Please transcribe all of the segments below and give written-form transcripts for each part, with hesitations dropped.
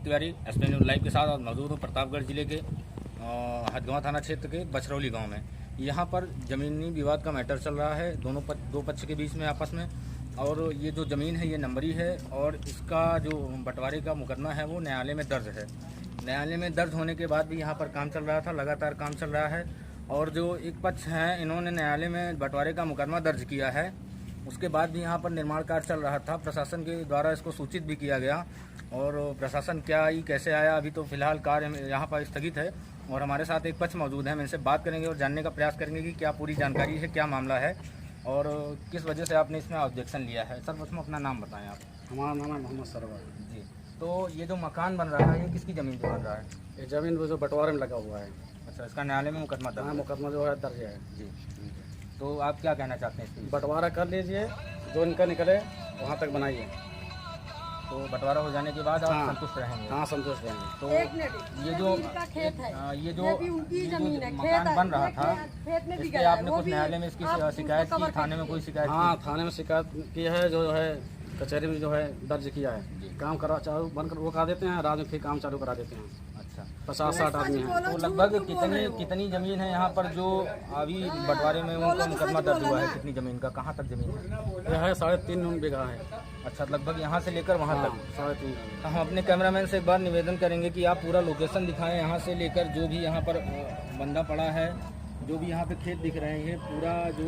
Tiwari SP news live के साथ और मौजूद हूँ प्रतापगढ़ जिले के हथगवां थाना क्षेत्र के बछरौली गांव में। यहाँ पर ज़मीनी विवाद का मैटर चल रहा है दो पक्ष के बीच में आपस में। और ये जो ज़मीन है ये नंबरी है और इसका जो बंटवारे का मुकदमा है वो न्यायालय में दर्ज है। न्यायालय में दर्ज होने के बाद भी यहाँ पर काम चल रहा था, लगातार काम चल रहा है। और जो एक पक्ष हैं इन्होंने न्यायालय में बंटवारे का मुकदमा दर्ज किया है, उसके बाद भी यहाँ पर निर्माण कार्य चल रहा था। प्रशासन के द्वारा इसको सूचित भी किया गया और प्रशासन क्या आई कैसे आया अभी तो फिलहाल कार्य यहाँ पर स्थगित है। और हमारे साथ एक पक्ष मौजूद है, हम इनसे बात करेंगे और जानने का प्रयास करेंगे कि क्या पूरी जानकारी है, क्या मामला है और किस वजह से आपने इसमें ऑब्जेक्शन लिया है। सर बस में अपना नाम बताएं आप। हमारा नाम है मोहम्मद सरवर जी। तो ये जो मकान बन रहा है ये किसकी ज़मीन पे बन रहा है? ये ज़मीन जो बंटवारे में लगा हुआ है। अच्छा, इसका न्यायालय में मुकदमा दर्ज है? मुकदमा जो है दर्ज है जी। तो आप क्या कहना चाहते हैं इसके? बंटवारा कर लीजिए, जो इनका निकले वहाँ तक बनाइए। तो बंटवारा हो जाने के बाद आप संतुष्ट रहेंगे? हाँ संतुष्ट रहेंगे। तो ये जो मकान बन रहा था इसके आपने कुछ न्यायालय में इसकी शिकायत की, थाने में कोई शिकायत? हाँ थाने में शिकायत की है, जो है कचहरी में जो है दर्ज किया है। काम करा चालू बंद कर रोका देते हैं, रात में फिर काम चालू करा देते हैं। अच्छा, 50-60 आदमी हैं। तो लगभग कितनी ज़मीन है यहाँ पर जो अभी बंटवारे में उनका मुकदमा दर्ज हुआ है? कितनी ज़मीन का, कहाँ तक ज़मीन है? यह है 3.5 बीघा है। अच्छा, लगभग यहाँ से लेकर वहाँ तक 3.5। हम अपने कैमरामैन से एक बार निवेदन करेंगे कि आप पूरा लोकेशन दिखाएं, यहाँ से लेकर जो भी यहाँ पर बंदा पड़ा है, जो भी यहाँ पे खेत दिख रहे हैं, पूरा जो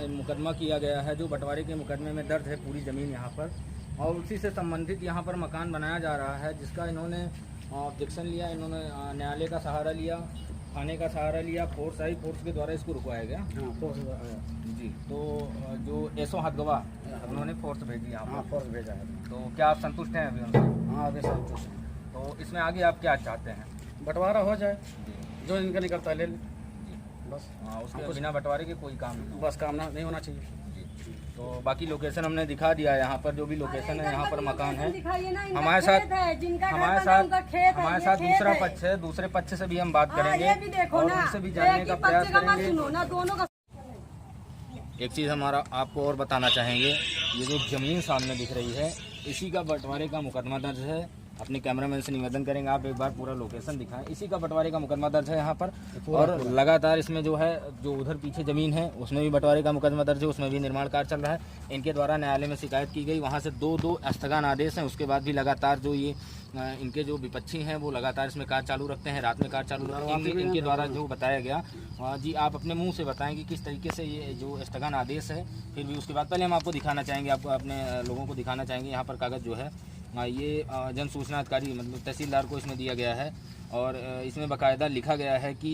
मुकदमा किया गया है, जो बंटवारे के मुकदमे में दर्ज है पूरी ज़मीन यहाँ पर। और उसी से संबंधित यहाँ पर मकान बनाया जा रहा है जिसका इन्होंने ऑब्जेक्शन लिया, इन्होंने न्यायालय का सहारा लिया, थाने का सहारा लिया, फोर्स आई, फोर्स के द्वारा इसको रुकवाया गया। जी। तो जो एसओ हथगवां उन्होंने फोर्स भेजी यहाँ पर? फोर्स भेजा है। तो क्या आप संतुष्ट हैं अभी उनसे? हाँ अभी संतुष्ट हैं। तो इसमें आगे आप क्या चाहते हैं? बंटवारा हो जाए, जो इनका निकलता है ले लें बस। उसके बिना बंटवारे के कोई काम नहीं? बस काम नहीं होना चाहिए। तो बाकी लोकेशन हमने दिखा दिया है, यहाँ पर जो भी लोकेशन है यहाँ पर मकान है। हमारे साथ दूसरा पक्ष है, दूसरे पक्ष से भी हम बात करेंगे और उनसे भी जानने का प्रयास करेंगे। एक चीज़ हमारा आपको और बताना चाहेंगे, ये जो ज़मीन सामने दिख रही है इसी का बंटवारे का मुकदमा दर्ज है। अपने कैमरामैन से निवेदन करेंगे आप एक बार पूरा लोकेशन दिखाएं। इसी का बंटवारे का मुकदमा दर्ज है यहाँ पर और लगातार इसमें जो है जो उधर पीछे ज़मीन है उसमें भी बंटवारे का मुकदमा दर्ज है, उसमें भी निर्माण कार्य चल रहा है। इनके द्वारा न्यायालय में शिकायत की गई, वहाँ से दो स्थगन आदेश हैं। उसके बाद भी लगातार जो ये इनके जो विपक्षी हैं वो लगातार इसमें कार्य चालू रखते हैं, रात में कार्य चालू रखते हैं। इनके द्वारा जो बताया गया जी, आप अपने मुँह से बताएँ कि किस तरीके से ये जो स्थगन आदेश है। फिर भी उसके बाद पहले हम आपको दिखाना चाहेंगे, आपको अपने लोगों को दिखाना चाहेंगे यहाँ पर कागज़ जो है ये जन सूचना अधिकारी मतलब तहसीलदार को इसमें दिया गया है और इसमें बाकायदा लिखा गया है कि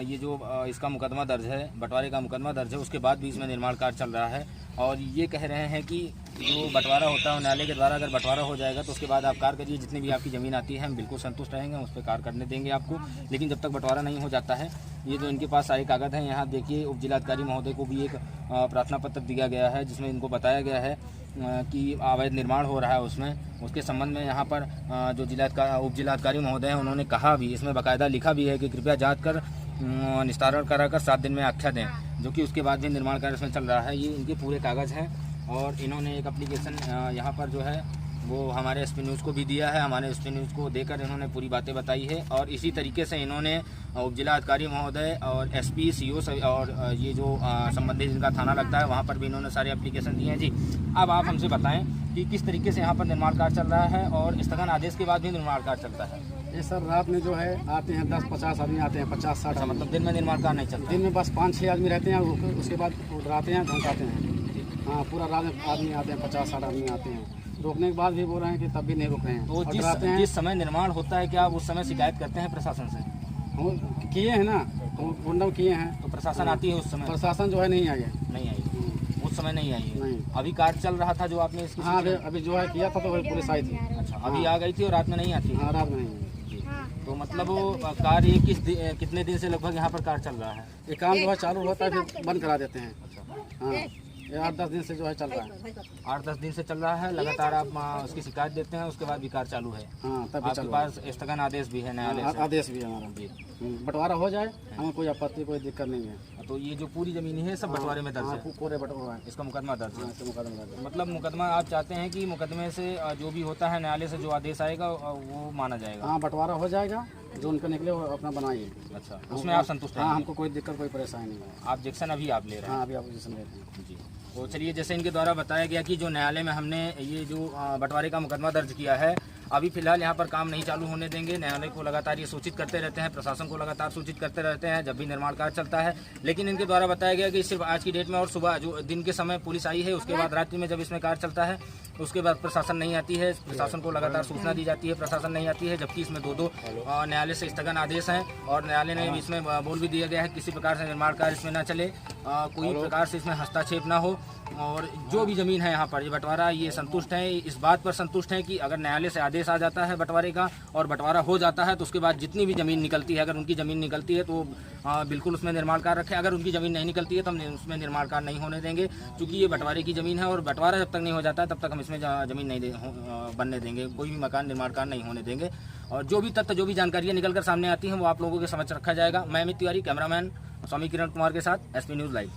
ये जो इसका मुकदमा दर्ज है, बंटवारे का मुकदमा दर्ज है, उसके बाद भी इसमें निर्माण कार्य चल रहा है। और ये कह रहे हैं कि जो बंटवारा होता है न्यायालय के द्वारा, अगर बंटवारा हो जाएगा तो उसके बाद आप कार्य करिए, जितनी भी आपकी ज़मीन आती है हम बिल्कुल संतुष्ट रहेंगे, उस पर कार्य करने देंगे आपको। लेकिन जब तक बंटवारा नहीं हो जाता है, ये जो इनके पास सारे कागज़ हैं, यहाँ देखिए उप जिलाधिकारी महोदय को भी एक प्रार्थना पत्र दिया गया है जिसमें इनको बताया गया है कि अवैध निर्माण हो रहा है उसमें। उसके संबंध में यहाँ पर जो उप जिलाधिकारी महोदय हैं उन्होंने कहा भी, इसमें बाकायदा लिखा भी है कि कृपया जांच कर निस्तारण कराकर 7 दिन में आख्या दें, जो कि उसके बाद भी निर्माण कार्य इसमें चल रहा है। ये इनके पूरे कागज़ हैं और इन्होंने एक एप्लीकेशन यहाँ पर जो है वो हमारे एसपी न्यूज़ को भी दिया है। हमारे एसपी न्यूज़ को देकर इन्होंने पूरी बातें बताई है और इसी तरीके से इन्होंने उप जिलाधिकारी महोदय और एसपी सीओ और ये जो संबंधित जिनका थाना लगता है वहाँ पर भी इन्होंने सारे एप्लीकेशन दिए हैं। जी, अब आप हमसे बताएं कि किस तरीके से यहाँ पर निर्माण कार्य चल रहा है और स्थगन आदेश के बाद भी निर्माण कार्य चलता है? ये सर रात में जो है आते हैं 10-50 आदमी आते हैं, 50-60। मतलब दिन में निर्माण कार्य नहीं चलता? दिन में बस 5-6 आदमी रहते हैं, उसके बाद डराते हैं, धमकाते हैं। हाँ पूरा रात में आदमी आते हैं, 50-60 आदमी आते हैं। रोकने के बाद भी बोल रहे हैं कि तब भी नहीं रोक रहे हैं। तो जिस समय निर्माण होता है क्या आप उस समय शिकायत करते हैं प्रशासन से? हम किए हैं ना, गुंडम किए हैं। तो प्रशासन आती है उस समय? प्रशासन जो है नहीं आई है। नहीं आई उस समय नहीं आई है? नहीं। अभी कार्य चल रहा था जो आपने इसकी? हाँ अभी जो है किया था तो वही पुलिस आई थी। अच्छा, अभी आ गई थी और रात में नहीं आती? हाँ रात में नहीं। तो मतलब कार्य कितने दिन से लगभग यहाँ पर कार्य चल रहा है? ये काम जो है चालू होता है फिर बंद करा देते हैं। अच्छा। हाँ ये 8-10 दिन से जो है चल रहा है। 8-10 दिन से चल रहा है लगातार। आप उसकी शिकायत देते हैं, उसके बाद भी कार्य चालू है। हाँ, तब भी आपके चल रहा है। पास स्थगन आदेश भी है न्यायालय से? आदेश भी है हमारा जी। बंटवारा हो जाए, हमें कोई आपत्ति, कोई दिक्कत नहीं है। तो ये जो पूरी जमीन है सब बंटवारे में दर्ज हाँ, है? पूरे बंटवारा है। इसका मुकदमा दर्ज है? हाँ, इसका मुकदमा दर्ज है। मतलब मुकदमा आप चाहते हैं कि मुकदमे से जो भी होता है न्यायालय से जो आदेश आएगा वो माना जाएगा? हाँ, बंटवारा हो जाएगा, जो उनका निकले वो अपना बनाइए। अच्छा, उसमें आप संतुष्ट हैं? हाँ, हमको कोई दिक्कत, कोई परेशानी नहीं है। ऑब्जेक्शन अभी आप ले रहे हैं? हाँ, अभी ऑब्जेक्शन ले रहे हैं जी। तो चलिए, जैसे इनके द्वारा बताया गया कि जो न्यायालय में हमने ये जो बंटवारे का मुकदमा दर्ज किया है, अभी फिलहाल यहाँ पर काम नहीं चालू होने देंगे। न्यायालय को लगातार ये सूचित करते रहते हैं, प्रशासन को लगातार सूचित करते रहते हैं जब भी निर्माण कार्य चलता है। लेकिन इनके द्वारा बताया गया कि सिर्फ आज की डेट में और सुबह जो दिन के समय पुलिस आई है, उसके बाद रात्रि में जब इसमें कार्य चलता है उसके बाद प्रशासन नहीं आती है। प्रशासन को लगातार सूचना दी जाती है, प्रशासन नहीं आती है, जबकि इसमें दो न्यायालय से स्थगन आदेश हैं। और न्यायालय ने इसमें बोल भी दिया गया है किसी प्रकार से निर्माण कार्य इसमें न चले, कोई प्रकार से इसमें हस्तक्षेप ना हो। और जो भी ज़मीन है यहाँ पर ये बंटवारा, ये संतुष्ट है, इस बात पर संतुष्ट है कि अगर न्यायालय से आदेश आ जाता है बंटवारे का और बंटवारा हो जाता है तो उसके बाद जितनी भी ज़मीन निकलती है, अगर उनकी ज़मीन निकलती है तो बिल्कुल उसमें निर्माण कार्य रखें। अगर उनकी ज़मीन नहीं निकलती है तो हम उसमें निर्माण कार्य नहीं होने देंगे, क्योंकि ये बंटवारे की ज़मीन है और बंटवारा जब तक नहीं हो जाता है तब तक हम इसमें ज़मीन नहीं बनने देंगे, कोई भी मकान निर्माण कार्य नहीं होने देंगे। और जो भी तथ्य, जो भी जानकारियाँ निकल कर सामने आती हैं वो आप लोगों के समझ रखा जाएगा। मैं अमित तिवारी, कैमरामैन स्वामी किरण कुमार के साथ, SP न्यूज़ लाइव।